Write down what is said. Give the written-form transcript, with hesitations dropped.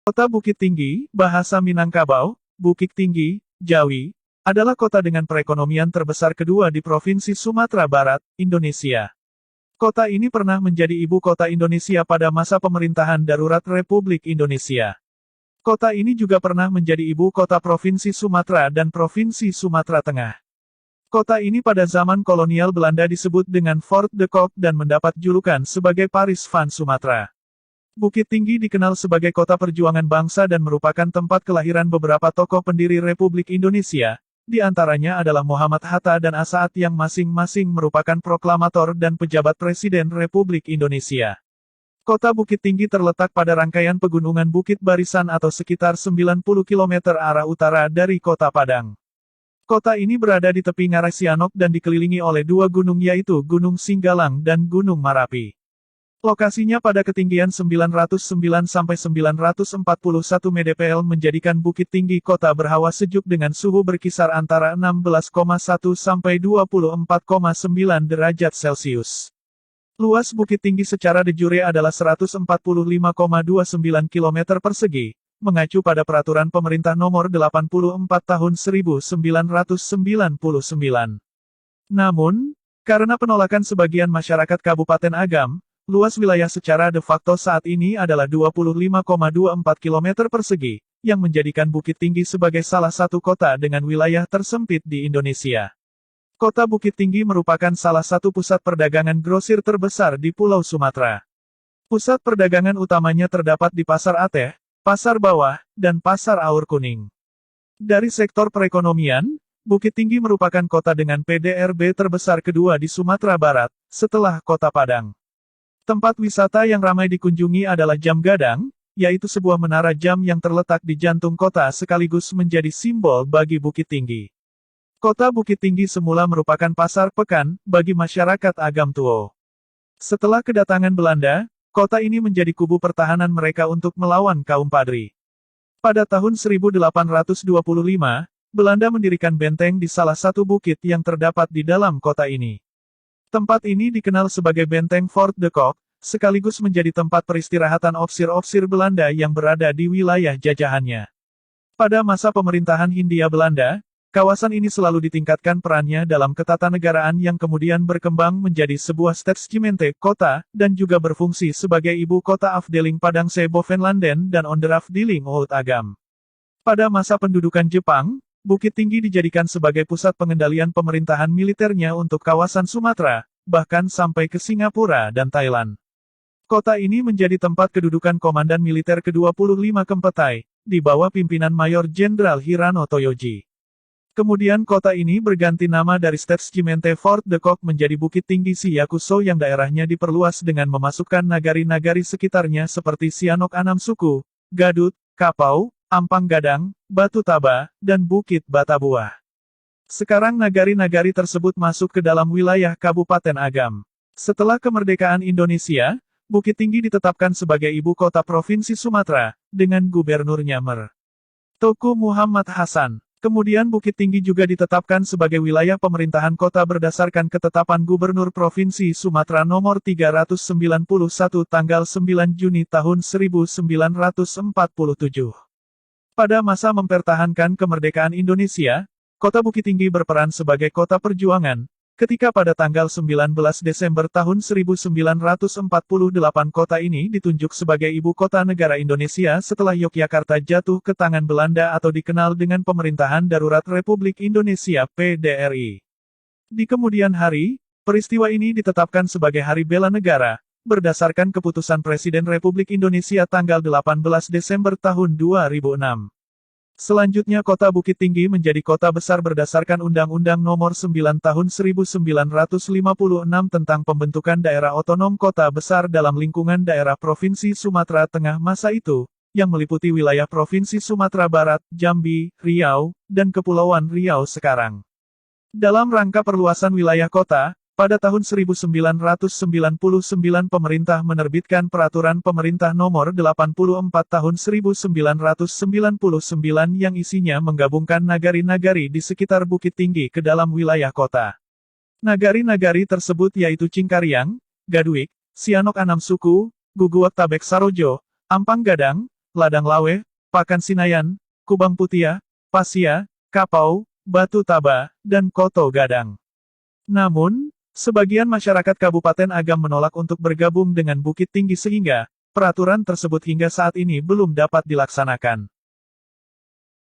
Kota Bukit Tinggi, bahasa Minangkabau, Bukit Tinggi, Jawi, adalah kota dengan perekonomian terbesar kedua di Provinsi Sumatera Barat, Indonesia. Kota ini pernah menjadi ibu kota Indonesia pada masa pemerintahan darurat Republik Indonesia. Kota ini juga pernah menjadi ibu kota Provinsi Sumatera dan Provinsi Sumatera Tengah. Kota ini pada zaman kolonial Belanda disebut dengan Fort de Kock dan mendapat julukan sebagai Paris van Sumatera. Bukit Tinggi dikenal sebagai kota perjuangan bangsa dan merupakan tempat kelahiran beberapa tokoh pendiri Republik Indonesia, di antaranya adalah Muhammad Hatta dan Assaat yang masing-masing merupakan proklamator dan pejabat Presiden Republik Indonesia. Kota Bukit Tinggi terletak pada rangkaian pegunungan Bukit Barisan atau sekitar 90 km arah utara dari Kota Padang. Kota ini berada di tepi Ngarai Sianok dan dikelilingi oleh dua gunung yaitu Gunung Singgalang dan Gunung Marapi. Lokasinya pada ketinggian 909-941 mdpl menjadikan Bukit Tinggi kota berhawa sejuk dengan suhu berkisar antara 16,1 sampai 24,9 derajat Celcius. Luas Bukit Tinggi secara de jure adalah 145,29 km persegi, mengacu pada Peraturan Pemerintah Nomor 84 Tahun 1999. Namun, karena penolakan sebagian masyarakat Kabupaten Agam, luas wilayah secara de facto saat ini adalah 25,24 km persegi, yang menjadikan Bukit Tinggi sebagai salah satu kota dengan wilayah tersempit di Indonesia. Kota Bukit Tinggi merupakan salah satu pusat perdagangan grosir terbesar di Pulau Sumatera. Pusat perdagangan utamanya terdapat di Pasar Ateh, Pasar Bawah, dan Pasar Aur Kuning. Dari sektor perekonomian, Bukit Tinggi merupakan kota dengan PDRB terbesar kedua di Sumatera Barat, setelah Kota Padang. Tempat wisata yang ramai dikunjungi adalah Jam Gadang, yaitu sebuah menara jam yang terletak di jantung kota sekaligus menjadi simbol bagi Bukit Tinggi. Kota Bukit Tinggi semula merupakan pasar pekan bagi masyarakat Agam Tuo. Setelah kedatangan Belanda, kota ini menjadi kubu pertahanan mereka untuk melawan kaum Padri. Pada tahun 1825, Belanda mendirikan benteng di salah satu bukit yang terdapat di dalam kota ini. Tempat ini dikenal sebagai Benteng Fort de Kock, sekaligus menjadi tempat peristirahatan ofsir-ofsir Belanda yang berada di wilayah jajahannya. Pada masa pemerintahan Hindia Belanda, kawasan ini selalu ditingkatkan perannya dalam ketatanegaraan yang kemudian berkembang menjadi sebuah stadsgemeente kota, dan juga berfungsi sebagai ibu kota Afdeling Padangse Bovenlanden dan Onderafdeling Oud Agam. Pada masa pendudukan Jepang, Bukit Tinggi dijadikan sebagai pusat pengendalian pemerintahan militernya untuk kawasan Sumatera, bahkan sampai ke Singapura dan Thailand. Kota ini menjadi tempat kedudukan Komandan Militer ke-25 Kempetai, di bawah pimpinan Mayor Jenderal Hirano Toyoji. Kemudian kota ini berganti nama dari Stadsgemeente Fort de Kock menjadi Bukit Tinggi Siyakuso yang daerahnya diperluas dengan memasukkan nagari-nagari sekitarnya seperti Sianok Anam Suku, Gadut, Kapau, Ampang Gadang, Batu Taba, dan Bukit Batabuah. Sekarang nagari-nagari tersebut masuk ke dalam wilayah Kabupaten Agam. Setelah kemerdekaan Indonesia, Bukit Tinggi ditetapkan sebagai ibu kota Provinsi Sumatera, dengan gubernurnya Mer. Teuku Muhammad Hasan. Kemudian Bukit Tinggi juga ditetapkan sebagai wilayah pemerintahan kota berdasarkan ketetapan Gubernur Provinsi Sumatera nomor 391 tanggal 9 Juni tahun 1947. Pada masa mempertahankan kemerdekaan Indonesia, Kota Bukit Tinggi berperan sebagai kota perjuangan, ketika pada tanggal 19 Desember tahun 1948 kota ini ditunjuk sebagai ibu kota negara Indonesia setelah Yogyakarta jatuh ke tangan Belanda atau dikenal dengan Pemerintahan Darurat Republik Indonesia (PDRI). Di kemudian hari, peristiwa ini ditetapkan sebagai Hari Bela Negara, berdasarkan keputusan Presiden Republik Indonesia tanggal 18 Desember tahun 2006. Selanjutnya Kota Bukit Tinggi menjadi kota besar berdasarkan Undang-Undang Nomor 9 Tahun 1956 tentang pembentukan daerah otonom kota besar dalam lingkungan daerah Provinsi Sumatera Tengah masa itu, yang meliputi wilayah Provinsi Sumatera Barat, Jambi, Riau, dan Kepulauan Riau sekarang. Dalam rangka perluasan wilayah kota, pada tahun 1999 pemerintah menerbitkan Peraturan Pemerintah Nomor 84 Tahun 1999 yang isinya menggabungkan nagari-nagari di sekitar Bukit Tinggi ke dalam wilayah kota. Nagari-nagari tersebut yaitu Cingkariang, Gaduik, Sianok Anam Suku, Guguwak Tabek Sarojo, Ampang Gadang, Ladang Lawe, Pakan Sinayan, Kubang Putia, Pasia, Kapau, Batu Taba, dan Koto Gadang. Namun, sebagian masyarakat Kabupaten Agam menolak untuk bergabung dengan Bukit Tinggi sehingga peraturan tersebut hingga saat ini belum dapat dilaksanakan.